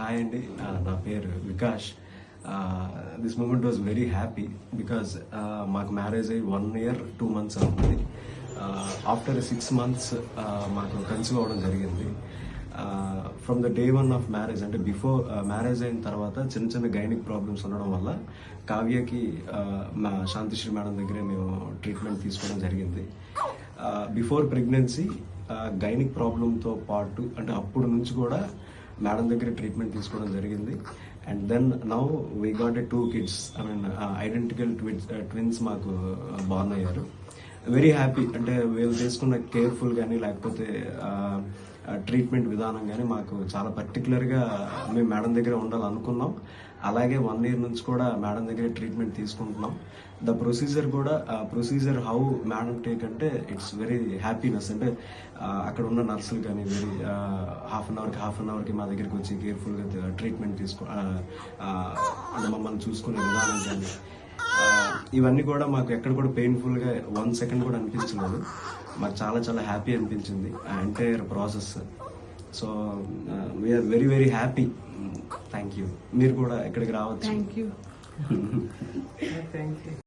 Hi అండి, నా పేరు Vikash. This moment was very happy because మాకు మ్యారేజ్ అయ్యి 1 year 2 months అవుతుంది. ఆఫ్టర్ 6 months మాకు కన్సీవ్ అవ్వడం జరిగింది. From the day 1 of marriage, అంటే బిఫోర్ మ్యారేజ్ అయిన తర్వాత చిన్న చిన్న గైనిక్ ప్రాబ్లమ్స్ ఉండడం వల్ల కావ్యకి మా శాంతిశ్రీ మేడం దగ్గరే మేము ట్రీట్మెంట్ తీసుకోవడం జరిగింది. బిఫోర్ ప్రెగ్నెన్సీ గైనిక్ ప్రాబ్లంతో పాటు, అంటే అప్పుడు నుంచి కూడా మేడం దగ్గర ట్రీట్మెంట్ తీసుకోవడం జరిగింది. And then now we got a 2 kids, I mean identical twins మాకు బార్న్ అయ్యారు. Very happy. అంటే వీళ్ళు తీసుకున్న కేర్ఫుల్ కానీ లేకపోతే ట్రీట్మెంట్ విధానం కానీ మాకు చాలా పర్టికులర్గా మేము మేడం దగ్గర ఉండాలనుకున్నాం. అలాగే 1 year నుంచి కూడా మేడం దగ్గర ట్రీట్మెంట్ తీసుకుంటున్నాం. ద ప్రొసీజర్ కూడా ప్రొసీజర్ హౌ మేడం టేక్ అంటే ఇట్స్ వెరీ హ్యాపీనెస్. అంటే అక్కడ ఉన్న నర్సులు కానీ వెరీ హాఫ్ అన్ అవర్కి మా దగ్గరికి వచ్చి కేర్ఫుల్గా ట్రీట్మెంట్ అంటే మమ్మల్ని చూసుకునే విధానం కానీ ఇవన్నీ కూడా మాకు ఎక్కడ కూడా పెయిన్ఫుల్గా 1 second కూడా అనిపించలేదు. మాకు చాలా చాలా హ్యాపీ అనిపించింది ఆ entire process. So we are very very happy. Thank you. మీరు కూడా ఇక్కడికి రావచ్చు. Thank you.